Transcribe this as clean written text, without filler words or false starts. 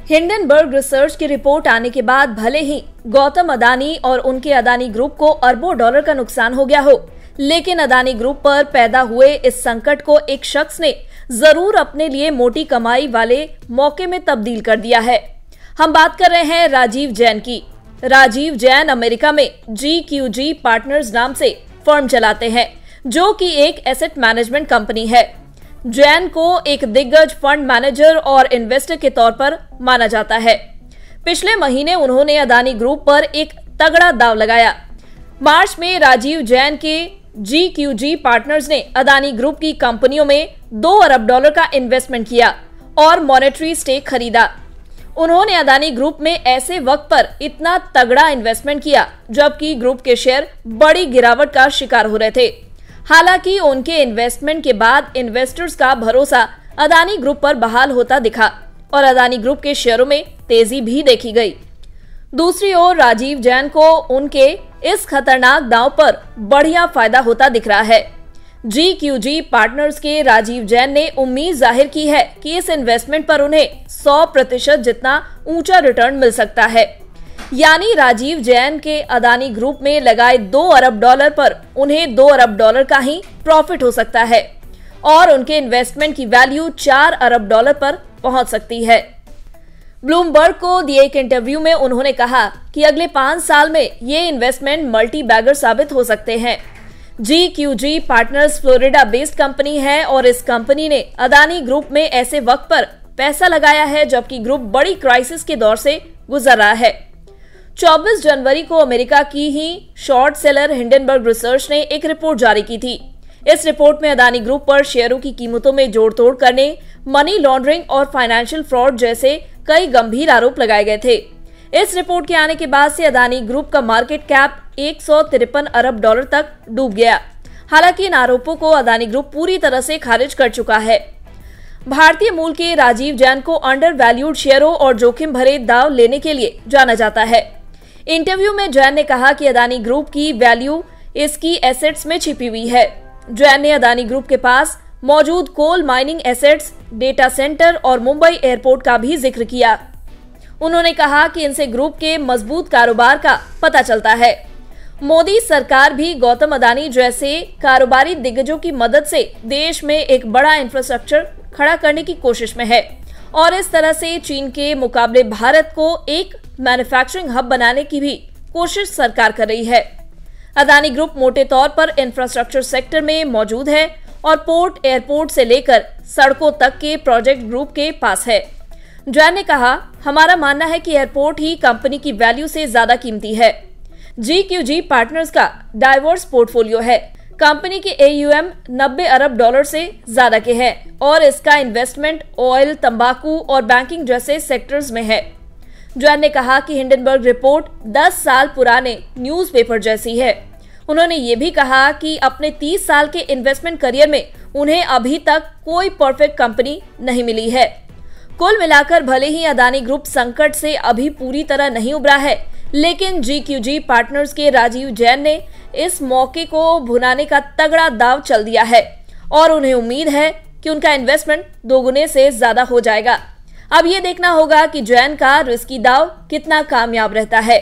Hindenburg research की report आने के बाद भले ही गौतम अदानी और उनके अदानी ग्रुप को अरबों डॉलर का नुकसान हो गया हो, लेकिन अदानी ग्रुप पर पैदा हुए इस संकट को एक शख्स ने जरूर अपने लिए मोटी कमाई वाले मौके में तब्दील कर दिया है। हम बात कर रहे हैं राजीव जैन की। राजीव जैन अमेरिका में GQG पार्टनर्स नाम से फर्म चलाते हैं, जो कि एक एसेट मैनेजमेंट कंपनी है। जैन को एक दिग्गज फंड मैनेजर और इन्वेस्टर के तौर पर माना जाता है। पिछले महीने उन्होंने अदानी ग्रुप पर एक तगड़ा दांव लगाया। मार्च में राजीव जैन के GQG पार्टनर्स ने अदानी ग्रुप की कंपनियों में $2 अरब का इन्वेस्टमेंट किया और मॉनेटरी स्टेक खरीदा। उन्होंने अदानी ग्रुप में ऐसे वक्त पर इतना तगड़ा इन्वेस्टमेंट किया जबकि ग्रुप के शेयर बड़ी गिरावट का शिकार हो रहे थे। हालांकि उनके इन्वेस्टमेंट के बाद इन्वेस्टर्स का भरोसा अदानी ग्रुप पर बहाल होता दिखा और अदानी ग्रुप के शेयरों में तेजी भी देखी गई। दूसरी ओर राजीव जैन को उनके इस खतरनाक दांव पर बढ़िया फायदा होता दिख रहा है। GQG पार्टनर्स के राजीव जैन ने उम्मीद जाहिर की है कि इस इन्वेस्टमेंट पर उन्हें 100% जितना ऊंचा रिटर्न मिल सकता है। यानी राजीव जैन के अदानी ग्रुप में लगाए $2 अरब पर उन्हें $2 अरब का ही प्रॉफिट हो सकता है और उनके इन्वेस्टमेंट की वैल्यू $4 अरब पर पहुंच सकती है। ब्लूमबर्ग को दिए एक इंटरव्यू में उन्होंने कहा कि अगले 5 साल में ये इन्वेस्टमेंट मल्टी बैगर साबित हो सकते हैं। GQG partners Florida based company है और इस कंपनी ने अदानी ग्रुप में ऐसे वक्त पर पैसा लगाया है जबकि ग्रुप बड़ी क्राइसिस के दौर से गुजर रहा है। 24 जनवरी को अमेरिका की ही शॉर्ट सेलर हिंडनबर्ग रिसर्च ने एक रिपोर्ट जारी की थी। इस रिपोर्ट में अदानी ग्रुप पर शेयरों की कीमतों में जोड़ तोड़ करने, मनी लॉन्ड्रिंग और फाइनेंशियल फ्रॉड जैसे कई गंभीर आरोप लगाए गए थे। इस रिपोर्ट के आने के बाद से अदानी ग्रुप का मार्केट कैप $153 अरब तक डूब गया। हालांकि इन आरोपों को अदानी ग्रुप पूरी तरह से खारिज कर चुका है। भारतीय मूल के राजीव जैन को अंडर वैल्यूड शेयरों और जोखिम भरे दाव लेने के लिए जाना जाता है। इंटरव्यू में जैन ने कहा कि अदानी ग्रुप की वैल्यू इसकी एसेट्स में छिपी हुई है। जैन ने अदानी ग्रुप के पास मौजूद coal mining assets, data centre और मुंबई एयरपोर्ट का भी जिक्र किया। उन्होंने कहा कि इनसे ग्रुप के मजबूत कारोबार का पता चलता है। मोदी सरकार भी गौतम अदानी जैसे कारोबारी दिग्गजों की मदद से देश में एक बड़ा इंफ्रास्ट्रक्चर खड़ा करने की कोशिश में है और इस तरह से चीन के मुकाबले भारत को एक मैन्युफैक्चरिंग हब बनाने की भी कोशिश सरकार कर रही है। अदानी ग्रुप मोटे तौर पर इंफ्रास्ट्रक्चर सेक्टर में मौजूद है और पोर्ट, एयरपोर्ट से लेकर सड़कों तक के प्रोजेक्ट ग्रुप के पास है। जैन ने कहा, हमारा मानना है कि एयरपोर्ट ही कंपनी की वैल्यू से ज्यादा कीमती है। GQG पार्टनर्स का डाइवर्स पोर्टफोलियो है। कंपनी के AUM $90 अरब से ज्यादा के हैं और इसका इन्वेस्टमेंट ऑयल, तंबाकू और बैंकिंग जैसे सेक्टर्स में है। जैन ने कहा कि हिंडनबर्ग रिपोर्ट 10 साल पुराने न्यूज़पेपर जैसी है। उन्होंने ये भी कहा कि अपने 30 साल के इन्वेस्टमेंट करियर में उन्हें अभी तक कोई परफेक्ट कंपनी नहीं मिली है। कुल मिलाकर भले ही अदानी ग्रुप संकट से अभी पूरी तरह नहीं उबरा है, लेकिन GQG पार्टनर्स के राजीव जैन ने इस मौके को भुनाने का तगड़ा दांव चल दिया है और उन्हें उम्मीद है कि उनका इन्वेस्टमेंट दोगुने से ज्यादा हो जाएगा। अब ये देखना होगा कि जैन का रिस्की दांव कितना कामयाब रहता है।